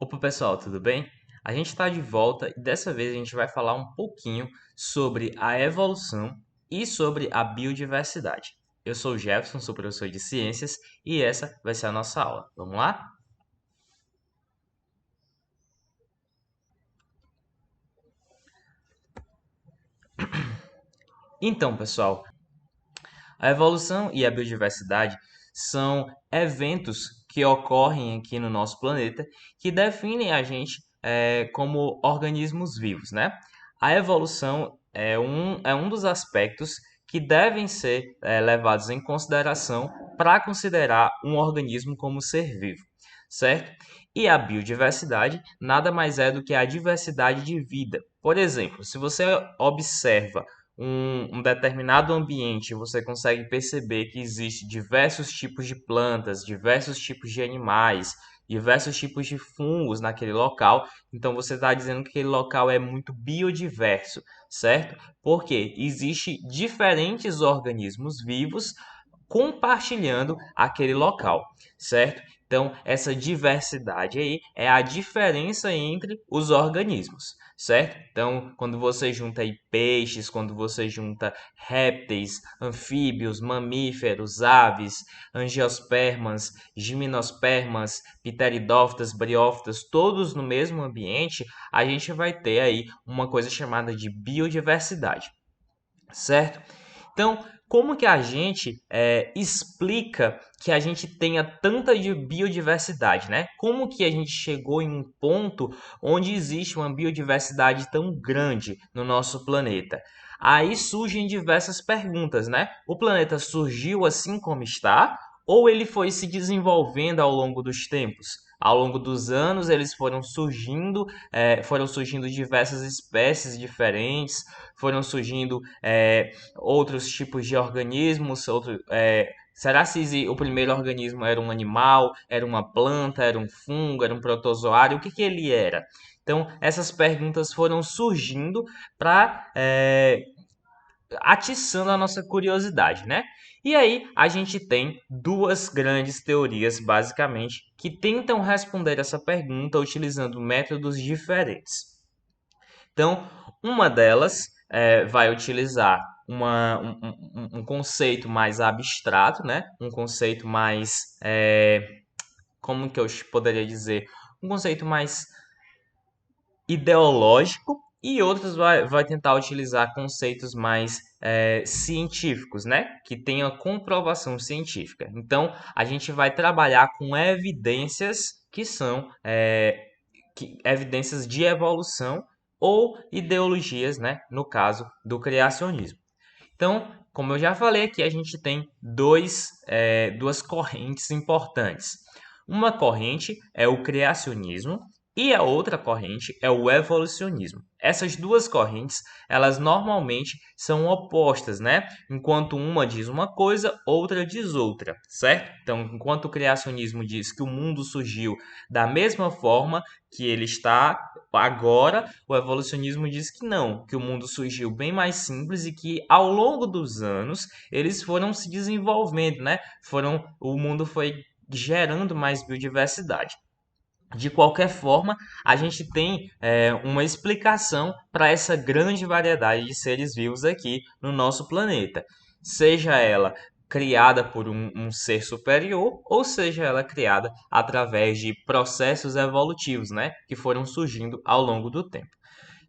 Opa pessoal, tudo bem? A gente está de volta e dessa vez a gente vai falar um pouquinho sobre a evolução e sobre a biodiversidade. Eu sou o Jefferson, sou professor de ciências e essa vai ser a nossa aula. Vamos lá? Então, pessoal, a evolução e a biodiversidade são eventos que ocorrem aqui no nosso planeta que definem a gente como organismos vivos, né? A evolução é um dos aspectos que devem ser levados em consideração para considerar um organismo como ser vivo, certo? E a biodiversidade nada mais é do que a diversidade de vida. Por exemplo, se você observa um determinado ambiente, você consegue perceber que existe diversos tipos de plantas, diversos tipos de animais, diversos tipos de fungos naquele local. Então você está dizendo que aquele local é muito biodiverso, certo? Porque existe diferentes organismos vivos compartilhando aquele local, certo? Então, essa diversidade aí é a diferença entre os organismos, certo? Então, quando você junta aí peixes, quando você junta répteis, anfíbios, mamíferos, aves, angiospermas, gimnospermas, pteridófitas, briófitas, todos no mesmo ambiente, a gente vai ter aí uma coisa chamada de biodiversidade, certo? Então, como que a gente explica que a gente tenha tanta biodiversidade, né? Como que a gente chegou em um ponto onde existe uma biodiversidade tão grande no nosso planeta? Aí surgem diversas perguntas, né? O planeta surgiu assim como está, ou ele foi se desenvolvendo ao longo dos tempos? Ao longo dos anos, eles foram surgindo diversas espécies diferentes, foram surgindo outros tipos de organismos. Será se o primeiro organismo era um animal, era uma planta, era um fungo, era um protozoário? O que, que ele era? Então, essas perguntas foram surgindo para atiçando a nossa curiosidade, né? E aí a gente tem duas grandes teorias, basicamente, que tentam responder essa pergunta utilizando métodos diferentes. Então, uma delas vai utilizar um conceito mais abstrato, né? Um conceito mais, como que eu poderia dizer? Um conceito mais ideológico e outros vai tentar utilizar conceitos mais científicos, né? Que tenham comprovação científica. Então, a gente vai trabalhar com evidências que são evidências de evolução ou ideologias, né? No caso do criacionismo. Então, como eu já falei aqui, a gente tem duas correntes importantes. Uma corrente é o criacionismo e a outra corrente é o evolucionismo. Essas duas correntes, elas normalmente são opostas, né? Enquanto uma diz uma coisa, outra diz outra, certo? Então, enquanto o criacionismo diz que o mundo surgiu da mesma forma que ele está agora, o evolucionismo diz que não, que o mundo surgiu bem mais simples e que ao longo dos anos eles foram se desenvolvendo, né? O mundo foi gerando mais biodiversidade. De qualquer forma, a gente tem uma explicação para essa grande variedade de seres vivos aqui no nosso planeta. Seja ela criada por um ser superior, ou seja ela criada através de processos evolutivos, né, que foram surgindo ao longo do tempo.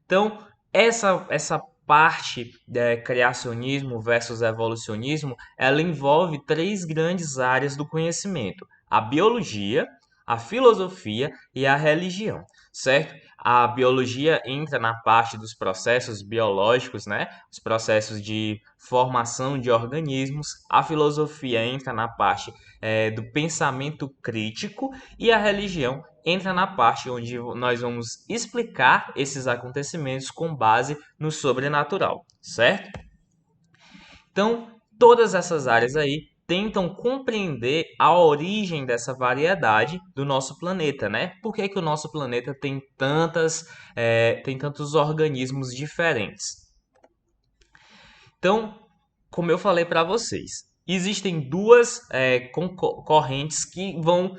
Então, essa parte de criacionismo versus evolucionismo, ela envolve três grandes áreas do conhecimento: a biologia, a filosofia e a religião, certo? A biologia entra na parte dos processos biológicos, né? Os processos de formação de organismos. A filosofia entra na parte do pensamento crítico e a religião entra na parte onde nós vamos explicar esses acontecimentos com base no sobrenatural, certo? Então, todas essas áreas aí tentam compreender a origem dessa variedade do nosso planeta, né? Por que, que o nosso planeta tem tantos organismos diferentes? Então, como eu falei para vocês, existem duas correntes que vão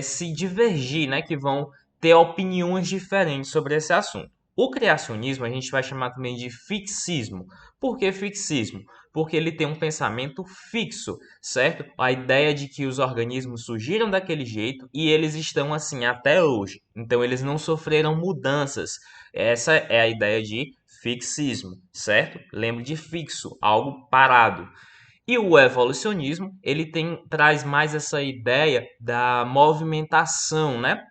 se divergir, né? Que vão ter opiniões diferentes sobre esse assunto. O criacionismo a gente vai chamar também de fixismo. Por que fixismo? Porque ele tem um pensamento fixo, certo? A ideia de que os organismos surgiram daquele jeito e eles estão assim até hoje. Então eles não sofreram mudanças. Essa é a ideia de fixismo, certo? Lembre de fixo, algo parado. E o evolucionismo, ele traz mais essa ideia da movimentação, né?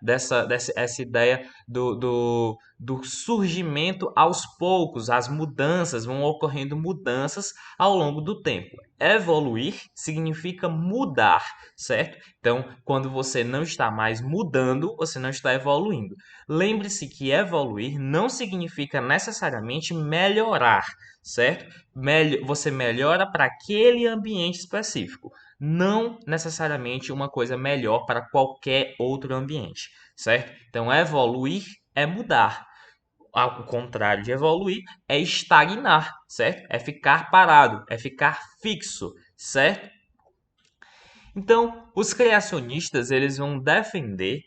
Essa ideia do surgimento aos poucos, as mudanças, vão ocorrendo mudanças ao longo do tempo. Evoluir significa mudar, certo? Então, quando você não está mais mudando, você não está evoluindo. Lembre-se que evoluir não significa necessariamente melhorar, certo? Você melhora para aquele ambiente específico, não necessariamente uma coisa melhor para qualquer outro ambiente, certo? Então, evoluir é mudar. Ao contrário de evoluir, é estagnar, certo? É ficar parado, é ficar fixo, certo? Então, os criacionistas eles vão defender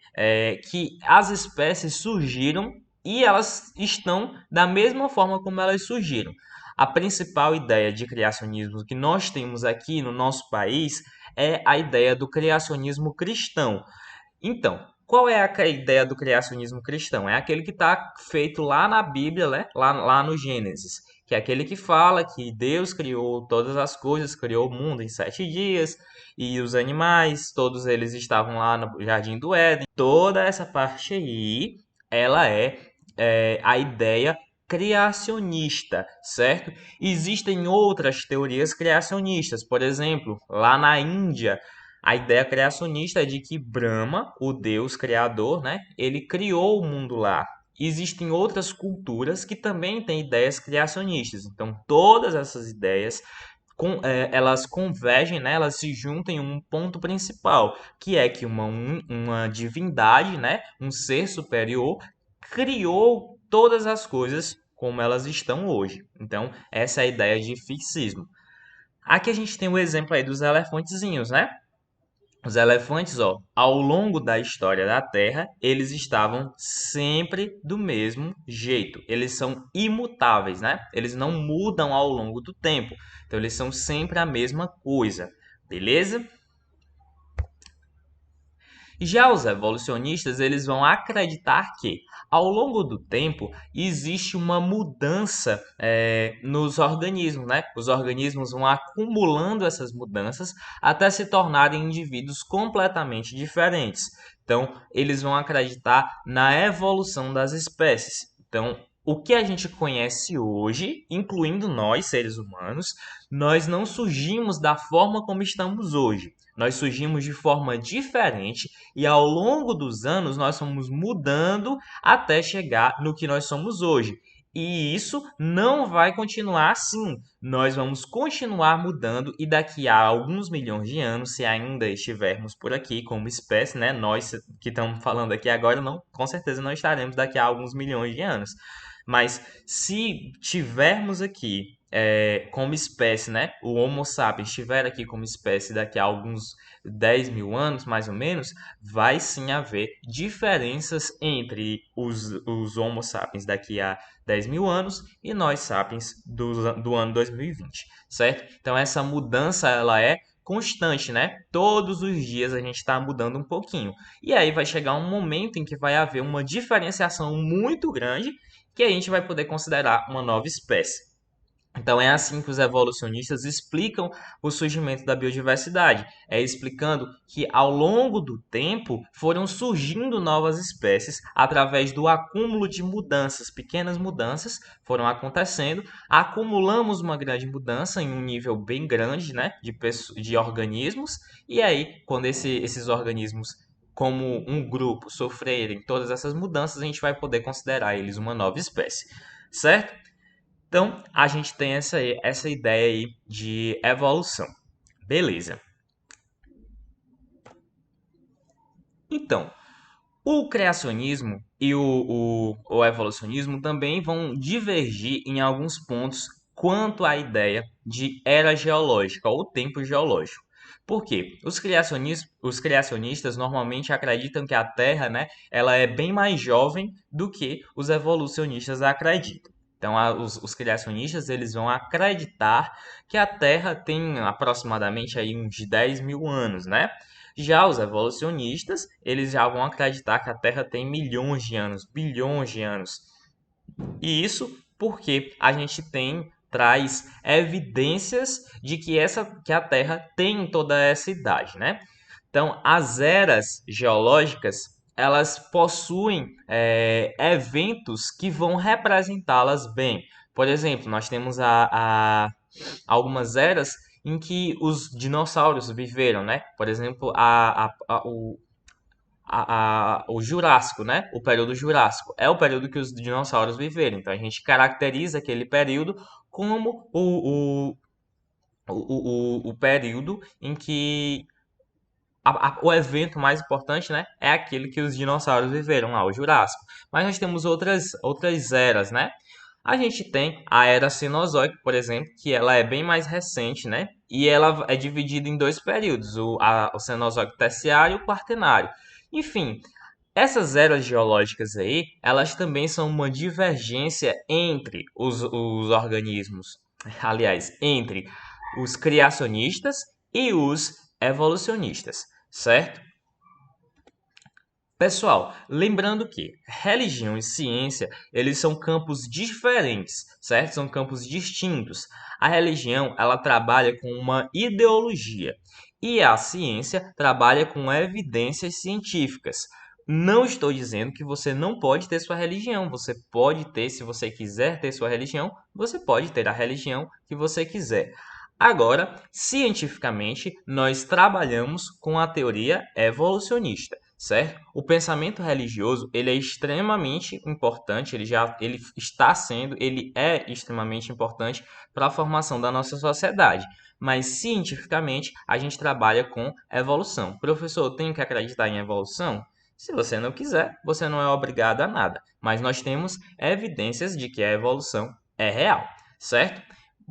que as espécies surgiram e elas estão da mesma forma como elas surgiram. A principal ideia de criacionismo que nós temos aqui no nosso país é a ideia do criacionismo cristão. Então, qual é a ideia do criacionismo cristão? É aquele que está feito lá na Bíblia, né? Lá no Gênesis, que é aquele que fala que Deus criou todas as coisas, criou o mundo em 7 dias, e os animais, todos eles estavam lá no Jardim do Éden. Toda essa parte aí, ela é a ideia criacionista, certo? Existem outras teorias criacionistas, por exemplo, lá na Índia, a ideia criacionista é de que Brahma, o Deus criador, né, ele criou o mundo lá. Existem outras culturas que também têm ideias criacionistas. Então, todas essas ideias elas convergem, né, elas se juntam em um ponto principal, que é que uma divindade, né, um ser superior, criou todas as coisas como elas estão hoje. Então, essa é a ideia de fixismo. Aqui a gente tem o exemplo aí dos elefantezinhos, né? Os elefantes, ó, ao longo da história da Terra, eles estavam sempre do mesmo jeito. Eles são imutáveis, né? Eles não mudam ao longo do tempo. Então, eles são sempre a mesma coisa, beleza? Já os evolucionistas, eles vão acreditar que, ao longo do tempo, existe uma mudança nos organismos, né? Os organismos vão acumulando essas mudanças até se tornarem indivíduos completamente diferentes. Então, eles vão acreditar na evolução das espécies. Então, o que a gente conhece hoje, incluindo nós, seres humanos, nós não surgimos da forma como estamos hoje. Nós surgimos de forma diferente e ao longo dos anos nós fomos mudando até chegar no que nós somos hoje. E isso não vai continuar assim. Nós vamos continuar mudando e daqui a alguns milhões de anos, se ainda estivermos por aqui como espécie, né? Nós que estamos falando aqui agora, não, com certeza não estaremos daqui a alguns milhões de anos. Mas se tivermos aqui como espécie, né? O Homo sapiens estiver aqui como espécie daqui a alguns 10 mil anos, mais ou menos, vai sim haver diferenças entre os Homo sapiens daqui a 10 mil anos e nós sapiens do ano 2020, certo? Então essa mudança ela é constante, né? Todos os dias a gente está mudando um pouquinho. E aí vai chegar um momento em que vai haver uma diferenciação muito grande que a gente vai poder considerar uma nova espécie. Então é assim que os evolucionistas explicam o surgimento da biodiversidade, é explicando que ao longo do tempo foram surgindo novas espécies através do acúmulo de mudanças, pequenas mudanças foram acontecendo, acumulamos uma grande mudança em um nível bem grande, né, de organismos, e aí quando esses organismos como um grupo sofrerem todas essas mudanças, a gente vai poder considerar eles uma nova espécie, certo? Então, a gente tem essa ideia aí de evolução. Beleza. Então, o criacionismo e o evolucionismo também vão divergir em alguns pontos quanto à ideia de era geológica ou tempo geológico. Por quê? Os criacionistas normalmente acreditam que a Terra, né, ela é bem mais jovem do que os evolucionistas acreditam. Então, os criacionistas eles vão acreditar que a Terra tem aproximadamente aí uns 10 mil anos, né? Já os evolucionistas, eles já vão acreditar que a Terra tem milhões de anos, bilhões de anos. E isso porque a gente traz evidências de que a Terra tem toda essa idade, né? Então, as eras geológicas elas possuem eventos que vão representá-las bem. Por exemplo, nós temos algumas eras em que os dinossauros viveram, né? Por exemplo, o Jurássico, né? O período Jurássico. É o período que os dinossauros viveram. Então a gente caracteriza aquele período como o período em que o evento mais importante, né? É aquele que os dinossauros viveram lá, o Jurássico. Mas nós temos outras eras, né? A gente tem a era Cenozoica, por exemplo, que ela é bem mais recente, né? E ela é dividida em dois períodos, o Cenozoico Terciário e o Quaternário. Enfim, essas eras geológicas aí, elas também são uma divergência entre os organismos, aliás, entre os criacionistas e os evolucionistas, certo? Pessoal, lembrando que religião e ciência, eles são campos diferentes, certo? São campos distintos. A religião, ela trabalha com uma ideologia e a ciência trabalha com evidências científicas. Não estou dizendo que você não pode ter sua religião. Você pode ter, se você quiser ter sua religião, você pode ter a religião que você quiser. Agora, cientificamente, nós trabalhamos com a teoria evolucionista, certo? O pensamento religioso, ele é extremamente importante, ele é extremamente importante para a formação da nossa sociedade. Mas cientificamente, a gente trabalha com evolução. Professor, eu tenho que acreditar em evolução? Se você não quiser, você não é obrigado a nada. Mas nós temos evidências de que a evolução é real, certo?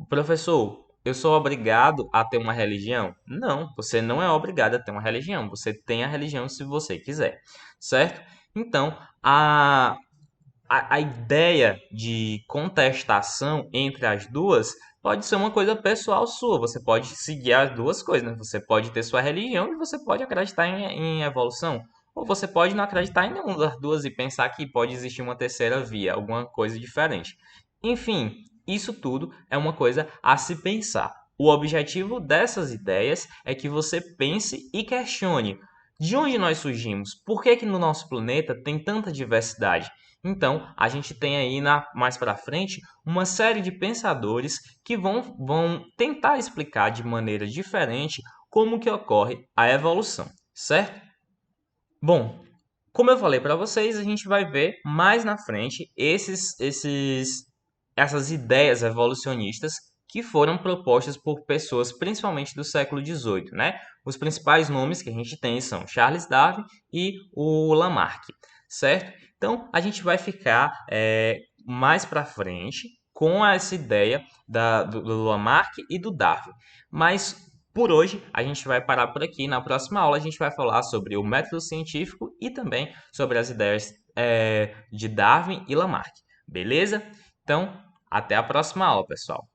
Professor, eu sou obrigado a ter uma religião? Não, você não é obrigado a ter uma religião. Você tem a religião se você quiser, certo? Então, a ideia de contestação entre as duas pode ser uma coisa pessoal sua. Você pode seguir as duas coisas, né? Você pode ter sua religião e você pode acreditar em evolução. Ou você pode não acreditar em nenhuma das duas e pensar que pode existir uma terceira via, alguma coisa diferente. Enfim, isso tudo é uma coisa a se pensar. O objetivo dessas ideias é que você pense e questione. De onde nós surgimos? Por que no nosso planeta tem tanta diversidade? Então, a gente tem aí mais para frente uma série de pensadores que vão tentar explicar de maneira diferente como que ocorre a evolução, certo? Bom, como eu falei para vocês, a gente vai ver mais na frente essas ideias evolucionistas que foram propostas por pessoas principalmente do século XVIII, né? Os principais nomes que a gente tem são Charles Darwin e o Lamarck, certo? Então, a gente vai ficar mais para frente com essa ideia do Lamarck e do Darwin. Mas, por hoje, a gente vai parar por aqui. Na próxima aula, a gente vai falar sobre o método científico e também sobre as ideias de Darwin e Lamarck. Beleza? Então, até a próxima aula, pessoal.